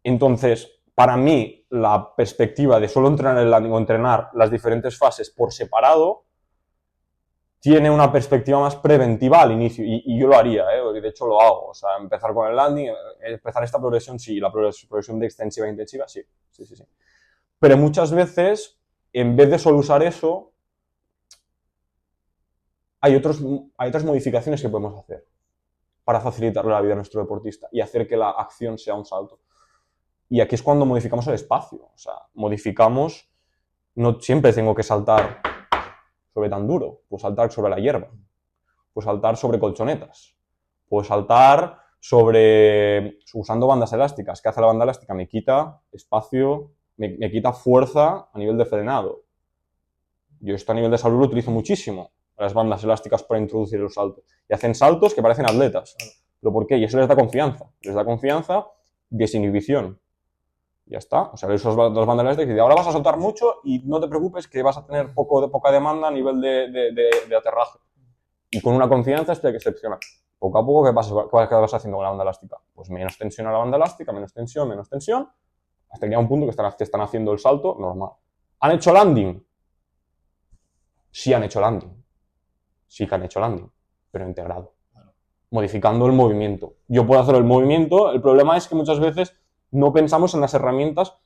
Entonces, para mí, la perspectiva de solo entrenar el landing o entrenar las diferentes fases por separado tiene una perspectiva más preventiva al inicio, y yo lo haría, de hecho lo hago, o sea, empezar con el landing, empezar esta progresión, sí, la progresión de extensiva e intensiva, sí. Pero muchas veces, en vez de solo usar eso, hay otras modificaciones que podemos hacer para facilitarle la vida a nuestro deportista y hacer que la acción sea un salto. Y aquí es cuando modificamos el espacio, o sea, no siempre tengo que saltar sobre tan duro, puedo saltar sobre la hierba, puedo saltar sobre colchonetas, puedo saltar usando bandas elásticas. ¿Qué hace la banda elástica? Me quita espacio, me quita fuerza a nivel de frenado. Yo esto a nivel de salud lo utilizo muchísimo, las bandas elásticas para introducir los saltos. Y hacen saltos que parecen atletas. ¿Pero por qué? Y eso les da confianza, desinhibición. Ya está. O sea, usas las bandas elásticas y dices, ahora vas a soltar mucho y no te preocupes que vas a tener poca demanda a nivel de aterraje. Y con una confianza excepcional. Poco a poco, ¿qué vas haciendo con la banda elástica? Pues menos tensión a la banda elástica, menos tensión, hasta que llega un punto que están haciendo el salto normal. ¿Han hecho landing? Sí han hecho landing. Sí que han hecho landing, pero integrado. Modificando el movimiento. Yo puedo hacer el movimiento, el problema es que muchas veces no pensamos en las herramientas,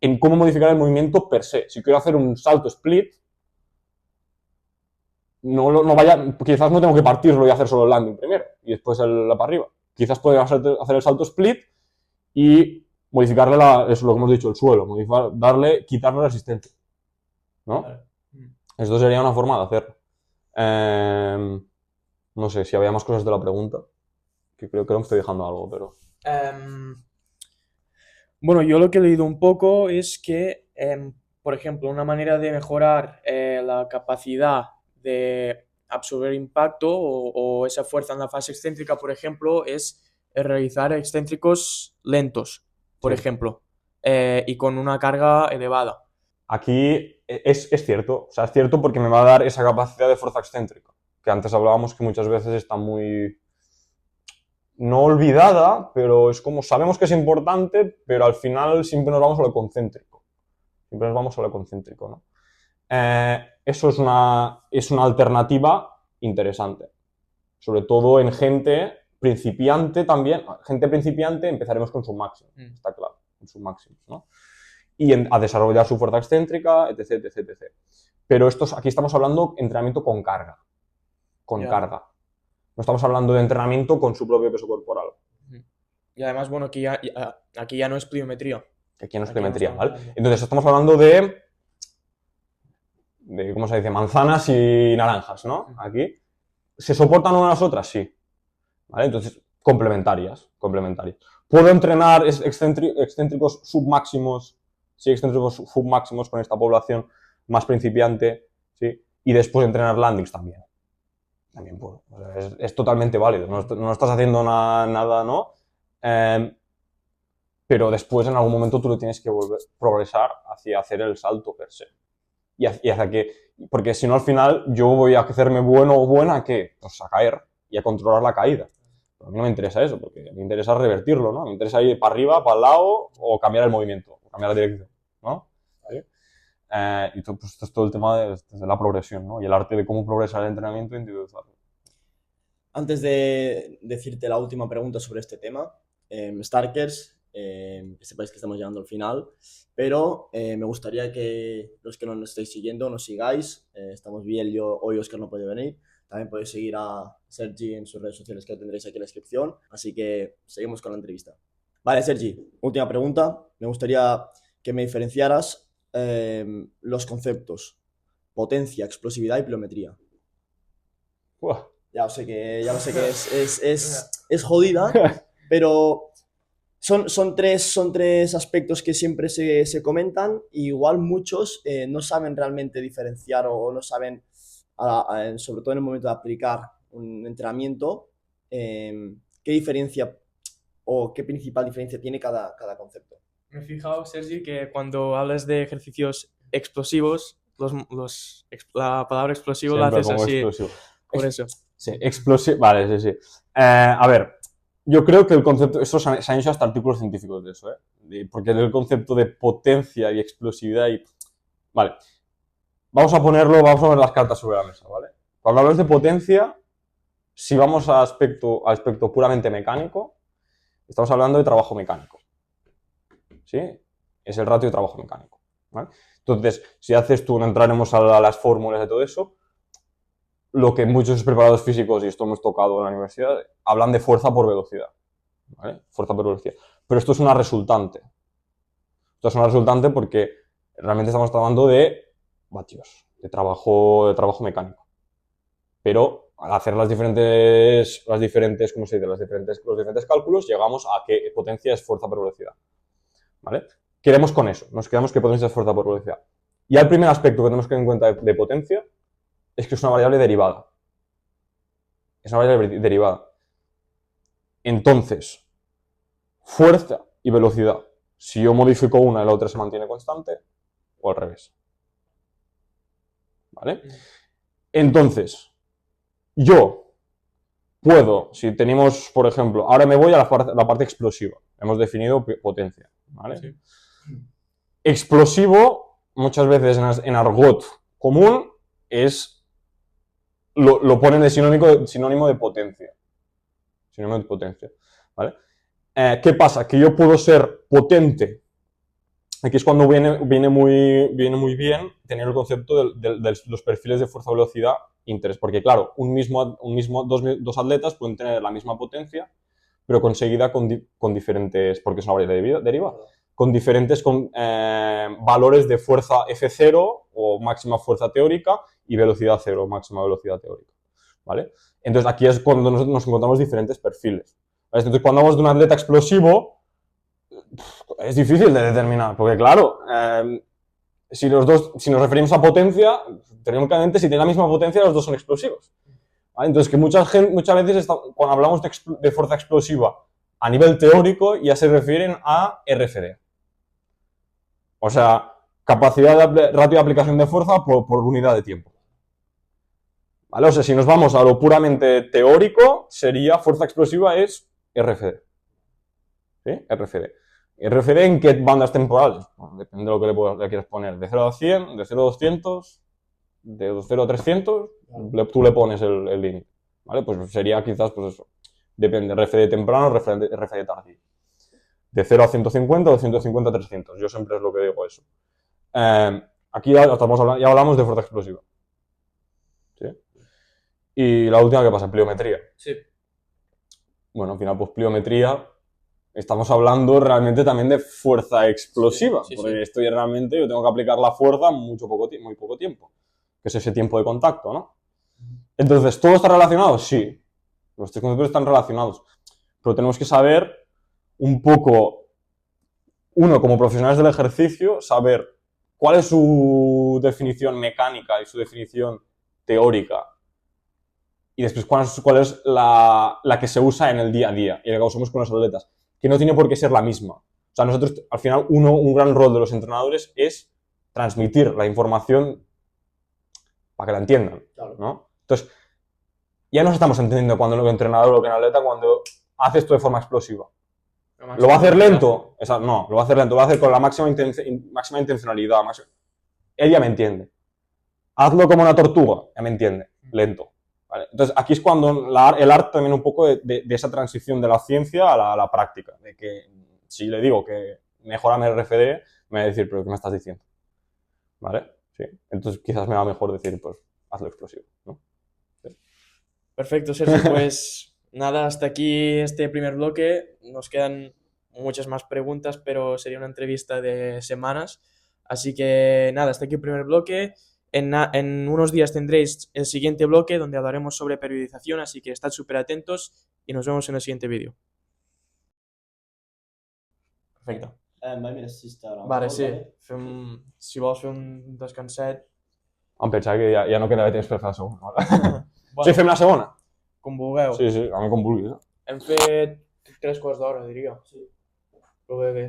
en cómo modificar el movimiento per se. Si quiero hacer un salto split, quizás no tengo que partirlo y hacer solo el landing primero y después la para arriba. Quizás podría hacer el salto split y modificarle eso es lo que hemos dicho, el suelo, quitarle resistencia, ¿no? Esto sería una forma de hacerlo. No sé si había más cosas de la pregunta, que creo que me estoy dejando algo, pero... Bueno, yo lo que he leído un poco es que, por ejemplo, una manera de mejorar la capacidad de absorber impacto o esa fuerza en la fase excéntrica, por ejemplo, es realizar excéntricos lentos, por Sí. ejemplo, y con una carga elevada. Aquí es cierto, o sea, es cierto porque me va a dar esa capacidad de fuerza excéntrica, que antes hablábamos que muchas veces está muy, no olvidada, pero es como sabemos que es importante, pero al final siempre nos vamos a lo concéntrico. Siempre nos vamos a lo concéntrico, ¿no? Eso es una alternativa interesante. Sobre todo en gente principiante también. Gente principiante empezaremos con su máximo, está claro, con sus máximos, ¿no? Y a desarrollar su fuerza excéntrica, etc, etc, etc. Pero aquí estamos hablando de entrenamiento con carga. Con Ya. carga. No estamos hablando de entrenamiento con su propio peso corporal. Y además, bueno, aquí ya no es pliometría. Que aquí no es Aquí ya no pliometría, estamos ¿vale? hablando. Entonces estamos hablando de, ¿cómo se dice? Manzanas y naranjas, ¿no? Aquí. ¿Se soportan unas a las otras? Sí. ¿Vale? Entonces, complementarias. ¿Puedo entrenar excéntricos submáximos, sí, excéntricos submáximos con esta población más principiante, sí? Y después entrenar landings también. También puedo. O sea, es totalmente válido. No estás haciendo nada, ¿no? Pero después en algún momento tú lo tienes que progresar hacia hacer el salto per se. Y hacia que, porque si no al final yo voy a hacerme bueno o buena a qué, pues a caer y a controlar la caída. Pero a mí no me interesa eso, porque me interesa revertirlo, ¿no? Me interesa ir para arriba, para el lado o cambiar el movimiento, o cambiar la dirección, ¿no? ¿Vale? Y todo, pues, esto es todo el tema de la progresión, ¿no? Y el arte de cómo progresar el entrenamiento e individualizarlo. Antes de decirte la última pregunta sobre este tema, Starkers, que sepáis que estamos llegando al final, pero me gustaría que los que no nos estáis siguiendo nos sigáis. Estamos bien, hoy Oscar no puede venir. También podéis seguir a Sergi en sus redes sociales que lo tendréis aquí en la descripción. Así que seguimos con la entrevista. Vale, Sergi, última pregunta. Me gustaría que me diferenciaras los conceptos potencia, explosividad y pliometría. Uah. Ya lo sé que es jodida, pero son tres aspectos que siempre se comentan y igual muchos no saben realmente diferenciar o no saben, sobre todo en el momento de aplicar un entrenamiento, qué diferencia o qué principal diferencia tiene cada concepto. Me he fijado, Sergi, que cuando hablas de ejercicios explosivos, la palabra explosivo la Siempre haces como así, explosivo. por eso. Sí, explosivo. Vale, sí, sí. A ver, yo creo que el concepto. Esto se han hecho hasta artículos científicos de eso, ¿eh? Porque el concepto de potencia y explosividad y. Vale. Vamos a poner las cartas sobre la mesa, ¿vale? Cuando hablamos de potencia, si vamos a aspecto puramente mecánico, estamos hablando de trabajo mecánico. ¿Sí? Es el ratio de trabajo mecánico. ¿Vale? Entonces, si haces tú, no entraremos a las fórmulas de todo eso, lo que muchos preparados físicos, y esto hemos tocado en la universidad, hablan de fuerza por velocidad. ¿Vale? Fuerza por velocidad. Pero esto es una resultante. Esto es una resultante porque realmente estamos hablando de vatios, de trabajo mecánico. Pero al hacer ¿cómo se dice? Los diferentes cálculos, llegamos a que potencia es fuerza por velocidad. ¿Vale? Queremos con eso, nos quedamos que potencia es fuerza por velocidad. Y el primer aspecto que tenemos que tener en cuenta de potencia es que es una variable derivada. Es una variable derivada. Entonces, fuerza y velocidad. Si yo modifico una y la otra se mantiene constante, o al revés. ¿Vale? Entonces, yo puedo, si tenemos, por ejemplo, ahora me voy a la parte explosiva. Hemos definido potencia. ¿Vale? Sí. Explosivo, muchas veces en argot común, lo ponen de sinónimo de potencia. Sinónimo de potencia. ¿Vale? ¿Qué pasa? Que yo puedo ser potente. Aquí es cuando viene muy bien tener el concepto de los perfiles de fuerza-velocidad interés. Porque, claro, dos atletas pueden tener la misma potencia, pero conseguida con diferentes, porque es una variable derivada, con diferentes valores de fuerza F0 o máxima fuerza teórica y velocidad 0 o máxima velocidad teórica. ¿Vale? Entonces, aquí es cuando nos encontramos diferentes perfiles. ¿Vale? Entonces, cuando hablamos de un atleta explosivo, es difícil de determinar, porque claro, si nos referimos a potencia, teóricamente, si tienen la misma potencia, los dos son explosivos. ¿Vale? Entonces, que muchas veces cuando hablamos de fuerza explosiva a nivel teórico, ya se refieren a RFD. O sea, capacidad ratio de aplicación de fuerza por unidad de tiempo. ¿Vale? O sea, si nos vamos a lo puramente teórico, sería fuerza explosiva es RFD. ¿Sí? RFD. ¿RFD en qué bandas temporales? Bueno, depende de lo que le quieras poner. De 0 a 100, de 0 a 200, de 0 a 300, tú le pones el límite. ¿Vale? Pues sería quizás, pues eso. Depende, RFD temprano, RFD tardío. De 0 a 150 o de 150 a 300. Yo siempre es lo que digo eso. Aquí ya hablamos de fuerza explosiva. ¿Sí? Y la última que pasa, pliometría. Sí. Bueno, al final, pues pliometría, estamos hablando realmente también de fuerza explosiva, Sí, porque sí. esto ya realmente yo tengo que aplicar la fuerza muy poco tiempo, que es ese tiempo de contacto, ¿no? Entonces, ¿todo está relacionado? Sí, los tres conceptos están relacionados, pero tenemos que saber un poco, uno, como profesionales del ejercicio, saber cuál es su definición mecánica y su definición teórica, y después cuál es la que se usa en el día a día y la que usamos con los atletas, que no tiene por qué ser la misma. O sea, nosotros, al final, un gran rol de los entrenadores es transmitir la información para que la entiendan, Claro. ¿no? Entonces, ya nos estamos entendiendo cuando el entrenador o el atleta cuando hace esto de forma explosiva. ¿Lo va a hacer lento? No, lo va a hacer lento, lo va a hacer con la máxima intencionalidad. Él ya me entiende. Hazlo como una tortuga, ya me entiende, lento. ¿Vale? Entonces, aquí es cuando el arte también un poco de esa transición de la ciencia a la práctica. De que si le digo que mejorame el RFD, me va a decir, pero ¿qué me estás diciendo? ¿Vale? Sí. Entonces, quizás me va mejor decir, pues, hazlo explosivo, ¿no? Sí. Perfecto, Sergio. Pues nada, hasta aquí este primer bloque. Nos quedan muchas más preguntas, pero sería una entrevista de semanas. Así que nada, hasta aquí el primer bloque. En unos días tendréis el siguiente bloque donde hablaremos sobre periodización, así que estad súper atentos y nos vemos en el siguiente vídeo. Perfecte. Mira si està ara. Vale, sí. Si vols fer un descanset... Em pensava que ja no quedava temps per fer la segona. Vale. Bueno, Sí, fem la segona? com vulgueu. Sí, a mi com vulguis. Hem fet 3 quarts d'hora, diria. Sí. Però bé.